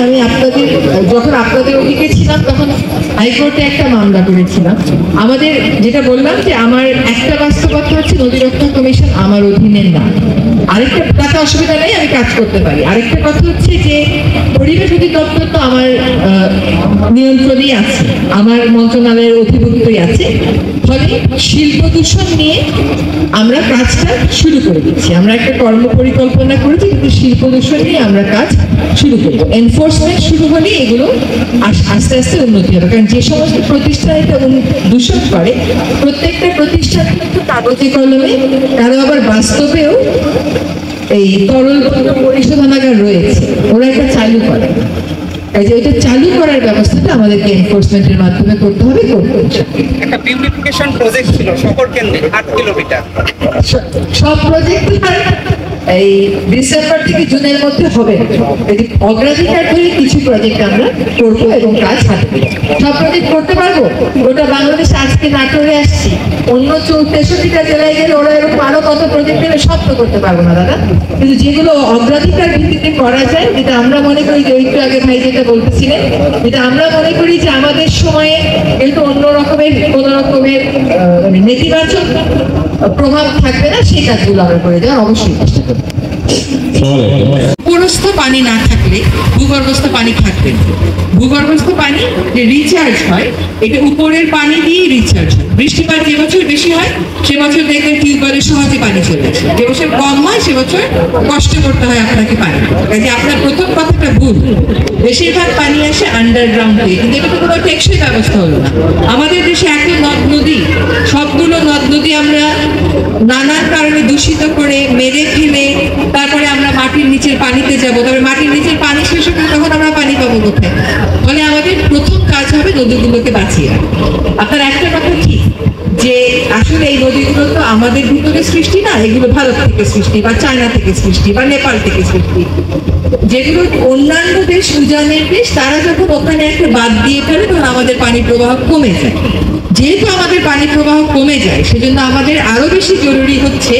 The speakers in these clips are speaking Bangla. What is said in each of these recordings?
আমি যখন আপনাদের ওদিকে ছিলাম তখন হাইকোর্টে একটা মামলা করেছিলাম। আমাদের যেটা বললাম যে আমার একটা বাস্তবতা হচ্ছে নদী রক্ষা কমিশন আমার অধীনে না, আরেকটা তাতে অসুবিধা নেই, আমি কাজ করতে পারি। আরেকটা কথা হচ্ছে যে পরিবেশ অধিদপ্তর তো আমার নিয়ন্ত্রণেই আছে, আমার মন্ত্রণালয়ের অধিভুক্তই আছে। ফলে শিল্প দূষণ নিয়ে আমরা কাজটা শুরু করে দিচ্ছি। আমরা একটা কর্ম পরিকল্পনা করেছি, কিন্তু শিল্প দূষণ নিয়ে আমরা কাজ শুরু করবো। এনফোর্সমেন্ট শুরু হলে এগুলো আস্তে আস্তে উন্নতি হবে। কারণ যে সমস্ত প্রতিষ্ঠান এটা দূষণ করে, প্রত্যেকটা প্রতিষ্ঠান কিন্তু কাগজে কলমে, কারো আবার বাস্তবেও এই তরল পরিশোধনাগার রয়েছে, ওরা এটা চালু করে। ওইটা চালু করার ব্যবস্থাটা আমাদেরকে এনফোর্সমেন্টের মাধ্যমে করতে হবে। একটা বিউটিফিকেশন প্রজেক্ট ছিল শহর কেন্দ্রে 8 কিলোমিটার, সব প্রজেক্ট এই ডিসেম্বর থেকে জুনের মধ্যে হবে। অগ্রাধিকার ধরে কিছু প্রজেক্ট আমরা করবো এবং কাজ হাতে দেবো। সব প্রজেক্ট করতে পারবো? গোটা বাংলাদেশে আজকে নাটোরে আসছি, অন্য 64টা জেলায় গেলে ওরা এরকম আরো কত প্রজেক্ট দেবে, সব তো করতে পারবো না দাদা। কিন্তু যেগুলো অগ্রাধিকার ভিত্তিতে করা যায়, যেটা আমরা মনে করি যে একটু আগে ভাই যেটা বলতেছিলেন, যেটা আমরা মনে করি যে আমাদের সময়ে কিন্তু অন্য রকমের কোনো রকমের নেতিবাচক প্রভাব থাকবে না, সেই কাজগুলো আমরা করে দেওয়ার অবশ্যই চেষ্টা করবো। ভূগর্ভস্থ পানি না থাকলে ভূগর্ভস্থ পানি থাকবে না। ভূগর্ভস্থ পানি যে রিচার্জ হয়, এটা উপরের পানি দিয়ে রিচার্জ হয়। বৃষ্টিপাত যে বছর বেশি হয় সে বছর দেখবেন টিউবওয়েলে সহজে পানি চলে আসে, যে বছর কম হয় সে বছর কষ্ট করতে হয় আপনাকে পানি। কাজে আপনার প্রথম কথাটা ভুল। বেশিরভাগ পানি আসে আন্ডারগ্রাউন্ড থেকে, কিন্তু এটা তো কোনো টেকসই ব্যবস্থা হলো না। আমাদের দেশে এত নদ নদী, সবগুলো নদ নদী আমরা নানান কারণে দূষিত করে মেরে ফেলে তারপরে আমরা মাটির নিচের পানিতে যাবো, তবে মাটির নিচের পানি শেষ হবে তখন আমরা পানি পাবো কোথায়? ফলে আমাদের প্রথম কাজ হবে নদীগুলোকে বাঁচিয়ে রাখা। আপনার একটা কথা ঠিক যে আসলে এই নদীগুলো তো আমাদের ভিতরে সৃষ্টি না, এগুলো ভারত থেকে সৃষ্টি বা চায়না থেকে সৃষ্টি বা নেপাল থেকে সৃষ্টি। যেগুলো অন্যান্য দেশ উজানের দেশ, তারা যখন ওখানে একটা বাদ দিয়ে ফেলে তখন আমাদের পানি প্রবাহ কমে যায়। যেহেতু আমাদের পানি প্রবাহ কমে যায়, সেজন্য আমাদের আরো বেশি জরুরি হচ্ছে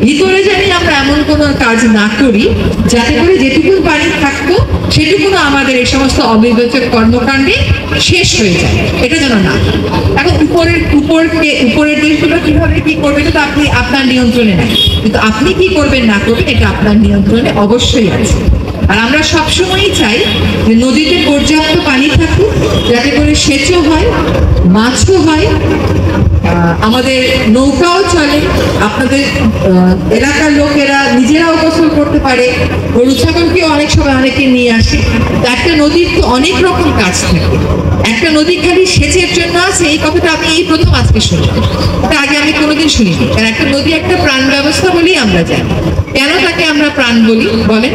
ভিতরে জানি আমরা এমন কোনো কাজ না করি যাতে করে যেটুকু পানি থাকতো সেটুকু আমাদের এই সমস্ত অবিবেচক কর্মকাণ্ডে শেষ হয়ে যায়, এটা যেন না। এখন উপরের দেশগুলো কিভাবে কি করবে এটা তো আপনি আপনার নিয়ন্ত্রণে নেই, কিন্তু আপনি কি করবেন না করবেন এটা আপনার নিয়ন্ত্রণে অবশ্যই আছে। আর আমরা সবসময়ই চাই যে নদীতে পর্যাপ্ত পানি থাকুক, যাতে করে সেচও হয়, মাছও হয়, আমাদের নৌকাও চলে, আপনাদের এলাকার লোকেরা নিজেরাও গোসল করতে পারে, গরু ছাগলকে অনেক সময় অনেকে নিয়ে আসে। একটা নদীর তো অনেক রকম কাজ থাকে। একটা নদী খালি সেচের জন্য আছে এই কথাটা আমি এই প্রথম আজকে শুনলাম, এটা আগে আমি কোনোদিন শুনিনি। কারণ একটা নদী একটা প্রাণ ব্যবস্থা বলেই আমরা জানি। কেন তাকে আমরা প্রাণ বলি বলেন?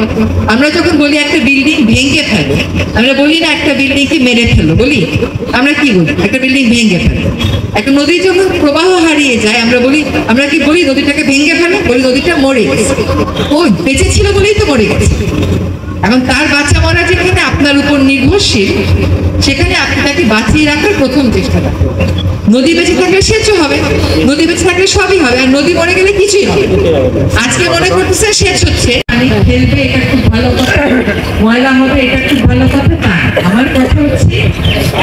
আমরা যখন বলি একটা বিল্ডিং ভেঙে ফেলো, আমরা বলি না একটা বিল্ডিংকে মেরে ফেলো, বলি আমরা কি বলি? একটা বিল্ডিং ভেঙে ফেলো। একটা নদী যখন প্রবাহ হারিয়ে যায় আমরা কি বলি? নদীটাকে ভেঙে ফেলো, বলি নদীটা মরে গেছে। ও বেঁচে ছিল বলেই তো মরে গেছে। এখন তার বাঁচা মরা যেখানে আপনার উপর নির্ভরশীল, সেখানে আপনি তাকে বাঁচিয়ে রাখার প্রথম চেষ্টা করবেন। নদী বেঁচে থাকলে সেচও হবে, নদী বেঁচে থাকলে সবই হবে, আর নদী মরে গেলে কিছুই হবে। আজকে মনে করতেছে সেচ হচ্ছে, পানি ফেলবে এটা খুব ভালো কথা, ময়লা হবে এটা খুব ভালো কথা না। আমার কথা হচ্ছে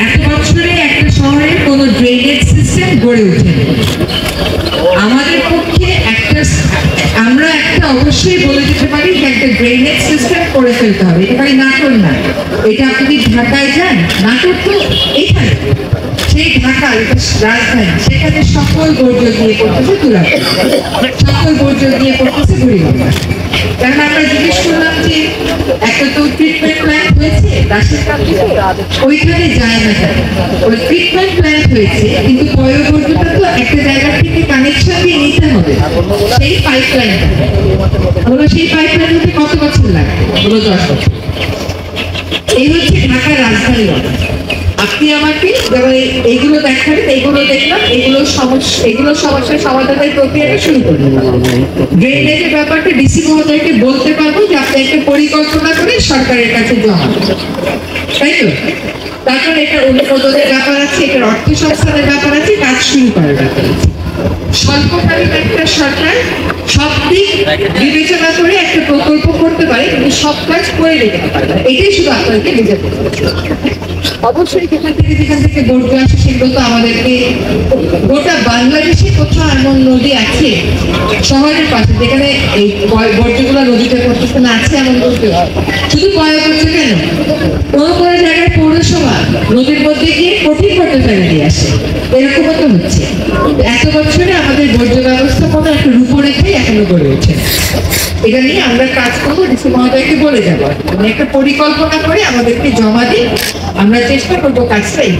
এত বছরে একটা শহরে কোনো ড্রেনেজ সিস্টেম গড়ে ওঠেনি। আমাদের পক্ষে আমরা একটা অবশ্যই বলে দিতে পারি যে একটা ড্রেনেজ সিস্টেম করে ফেলতে হবে। এটা খালি নাটোর না, এটা আপনি ঢাকায় যান, নাটোর তো এইখানে, সেই ঢাকা রাজধানী, সেখানে সকল বর্জ্য দিয়ে পড়তেছে তুলাতে, সকল বর্জ্য দিয়ে পড়তেছে বুড়িগঙ্গা। কারণ আমরা জিজ্ঞেস করলাম যে একটা তো ট্রিটমেন্ট প্ল্যান্ট হয়েছে রাশের কাছে, ওইখানে যায় না, ওই ট্রিটমেন্ট প্ল্যান্ট হয়েছে, কিন্তু পয়ঃবর্জ্যটা তো একটা জায়গা থেকে কানেকশন দিয়ে নিতে হবে, সেই পাইপলাইনটা হলো, সেই পাইপলাইন হতে কত বছর লাগে? হলো 10 বছর। এই হচ্ছে ঢাকার রাজধানী। আপনি আমাকে যেমন এইগুলো দেখাবেন, এইগুলো দেখলাম, এগুলো সমস্যার সমাধানের প্রক্রিয়াটা শুরু করবেন। ড্রেনেজের ব্যাপারটা ডিসি মহোদয়কে বলতে পারবো যে আপনি একটা পরিকল্পনা করে সরকারের কাছে জমা দেবেন, তাই তো? তারপর এটা অনুমোদনের ব্যাপার আছে, এটার অর্থ সংস্থানের ব্যাপার আছে, কাজ শুরু করার ব্যাপার আছে। স্বল্পকালীন একটা সরকার সব দিক বিবেচনা করে একটা প্রকল্প করতে পারে, কিন্তু সব কাজ করে দিতে পারে না। এটাই শুধু আপনাদেরকে বোঝাতে হবে। অবশ্যই যেখান থেকে বর্জ্য আসে সেগুলো তো আমাদেরকে, গোটা বাংলাদেশে কোথাও এমন নদী আছে শহরের পাশে যেখানে এই বর্জ্যগুলো নদীতে পড়তেছে না, আছে এমন বলতে হয়? শুধু পয়লা করছে কেন? কোনো কোনো জায়গায় পৌরসভা নদীর মধ্যে গিয়ে কঠিন করতে ফেলে দিয়ে আসে, এরকমও তো হচ্ছে। এত বছরে আমাদের বর্জ্য ব্যবস্থাপনা একটা রূপরেখাই এখনো গড়ে ওঠে। এটা নিয়ে আমরা কাজ করবো, ডিসি মহোদয়কে বলে যাবো, মানে একটা পরিকল্পনা করে আমাদেরকে জমা দিই, আমরা চেষ্টা করবো কাজটা এই